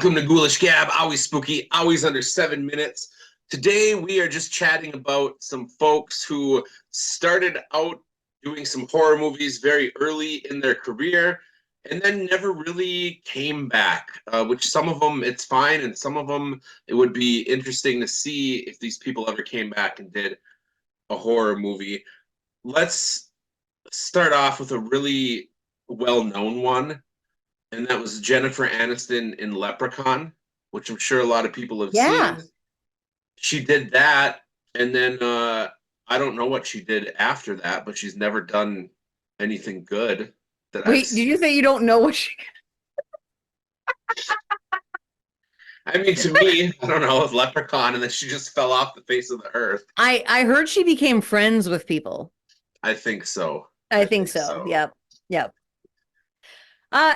Welcome to Ghoulish Gab, always spooky, always under 7 minutes. Today we are just chatting about some folks who started out doing some horror movies very early in their career and then never really came back, which some of them it's fine, and some of them it would be interesting to see if these people ever came back and did a horror movie. Let's start off with a really well-known one, and that was Jennifer Aniston in Leprechaun, which I'm sure a lot of people have seen. Yeah. She did that, and then I don't know what she did after that, but she's never done anything good that I've Wait, did you seen. say you don't know what she? I mean, to me, I don't know, with Leprechaun, and then she just fell off the face of the earth. I heard she became friends with people. I think so. I I think think so. so. Yep. Yep. Uh,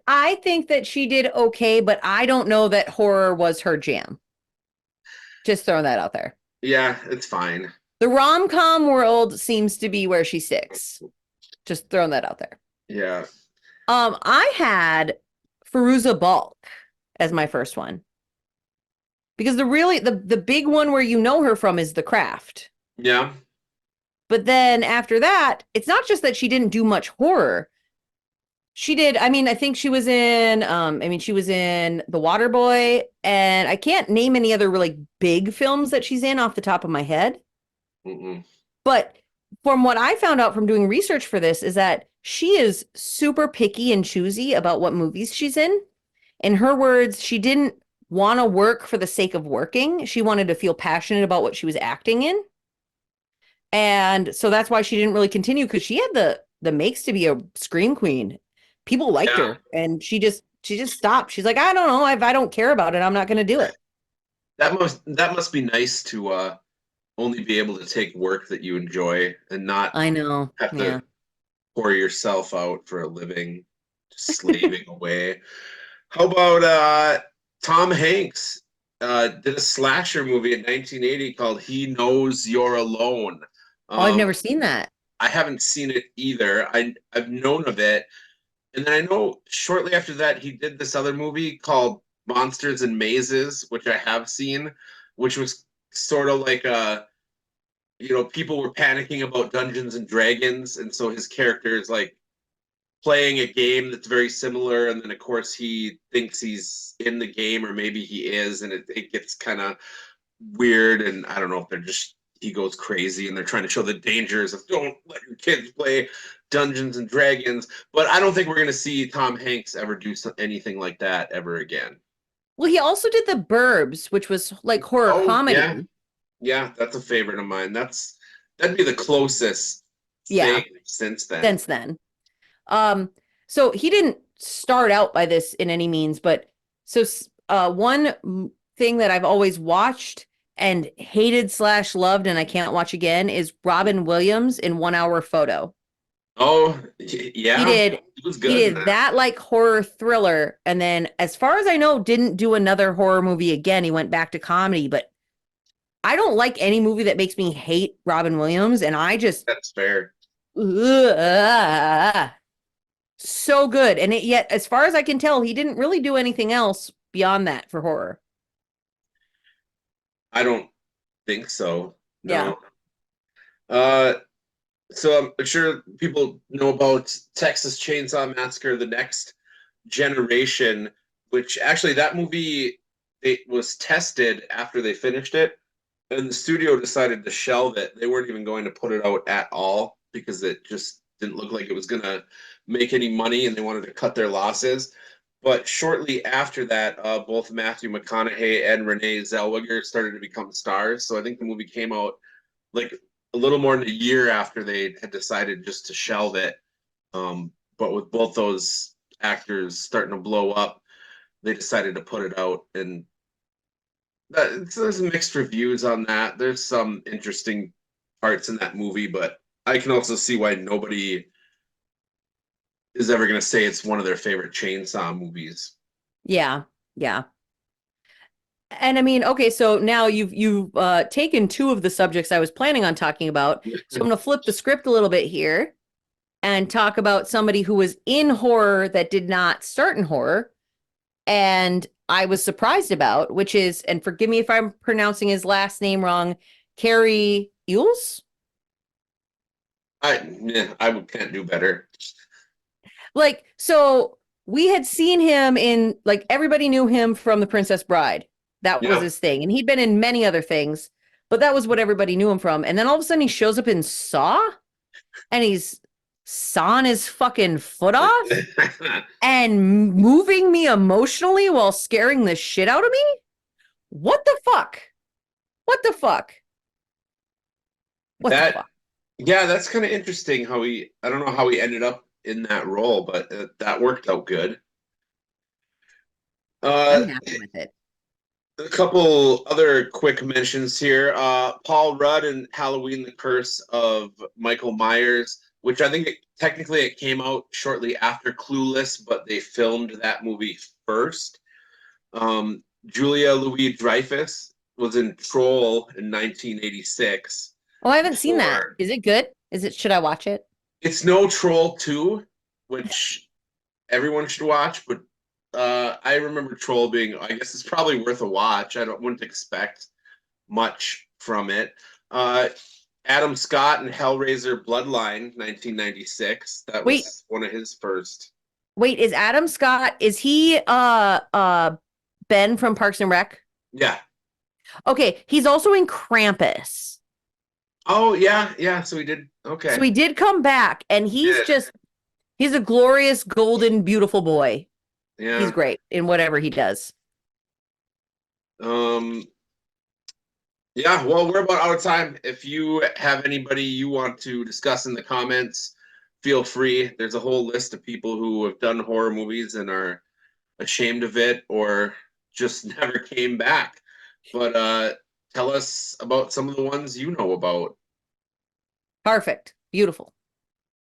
I think that she did okay, but I don't know that horror was her jam. Just throwing that out there. Yeah, it's fine. The rom-com world seems to be where she sticks. Just throwing that out there. Yeah. I had Fairuza Balk as my first one because the big one where you know her from is The Craft. Yeah. But then after that, it's not just that she didn't do much horror. She did, I mean, I think she was in she was in The Waterboy, and I can't name any other really big films that she's in off the top of my head. Mm-mm. But from what I found out from doing research for this is that she is super picky and choosy about what movies she's in. In her words, she didn't want to work for the sake of working. She wanted to feel passionate about what she was acting in. And so that's why she didn't really continue, because she had the makes to be a scream queen. People liked Yeah. her, and she just stopped. She's like, I don't know, if I don't care about it, I'm not going to do it. That must be nice to only be able to take work that you enjoy and not I know. have Yeah. to pour yourself out for a living, just slaving away. How about Tom Hanks did a slasher movie in 1980 called He Knows You're Alone. Oh, I've Um, never seen that. I haven't seen it either. I've known of it, and then I know shortly after that he did this other movie called Monsters and Mazes, which I have seen, which was sort of like people were panicking about Dungeons and Dragons, and so his character is like playing a game that's very similar, and then of course he thinks he's in the game, or maybe he is, and it gets kind of weird, and I don't know if they're just he goes crazy and they're trying to show the dangers of don't let your kids play Dungeons and Dragons. But I don't think we're going to see Tom Hanks ever do anything like that ever again. Well, he also did The Burbs, which was like horror Oh yeah, comedy. yeah, that's a favorite of mine. That'd be the closest Yeah, thing since then. since then. Um, so he didn't start out by this in any means, but so one thing that I've always watched and hated slash loved, and I can't watch again, is Robin Williams in 1 Hour Photo. Oh He yeah, did he was he good in did that. that like horror thriller, and then as far as I know, didn't do another horror movie again. He went back to comedy, but I don't like any movie that makes me hate Robin Williams, and I just That's fair. ugh, so good. And yet, as far as I can tell, he didn't really do anything else beyond that for horror. I don't think so. Yeah. No. Uh, so I'm sure people know about Texas Chainsaw Massacre: The Next Generation, which actually that movie it was tested after they finished it, and the studio decided to shelve it. They weren't even going to put it out at all because it just didn't look like it was gonna make any money, and they wanted to cut their losses. But shortly after that, both Matthew McConaughey and Renee Zellweger started to become stars. So I think the movie came out like a little more than a year after they had decided just to shelve it. But with both those actors starting to blow up, they decided to put it out, and there's mixed reviews on that. There's some interesting parts in that movie, but I can also see why nobody is ever going to say it's one of their favorite chainsaw movies. Yeah. Yeah. And I mean, okay, so now you've taken two of the subjects I was planning on talking about. So I'm going to flip the script a little bit here and talk about somebody who was in horror that did not start in horror. and I was surprised about, which is, and forgive me if I'm pronouncing his last name wrong, Carrie Yules. I can't do better. Like, so we had seen him in, like, everybody knew him from The Princess Bride. That was Yeah. his thing. And he'd been in many other things, but that was what everybody knew him from. And then all of a sudden he shows up in Saw and he's sawing his fucking foot off and moving me emotionally while scaring the shit out of me. What the fuck? What the fuck? What the That fuck? yeah, that's kind of interesting how I don't know how he ended up in that role, but that worked out good. I'm Uh, happy with it. a couple other quick mentions here. Paul Rudd and Halloween: The Curse of Michael Myers, which I think technically it came out shortly after Clueless, but they filmed that movie first. Julia Louis-Dreyfus was in Troll in 1986. Oh, I haven't seen that. Before Is it good? Is it, should I watch it? it's no Troll 2, which everyone should watch, but I remember Troll being, I guess it's probably worth a watch. Wouldn't expect much from it. Uh, Adam Scott and Hellraiser Bloodline, 1996. That Wait, was one of his first. wait, is Adam Scott, is he Ben from Parks and Rec? Yeah. Okay, he's also in Krampus. Oh yeah, yeah. So we did. So Okay. he did come back and He did. he's a glorious, golden, beautiful boy. He's Yeah. great in whatever he does. Um. Yeah. Well, we're about out of time. If you have anybody you want to discuss in the comments, feel free. There's a whole list of people who have done horror movies and are ashamed of it or just never came back. But tell us about some of the ones you know about. Perfect. Beautiful.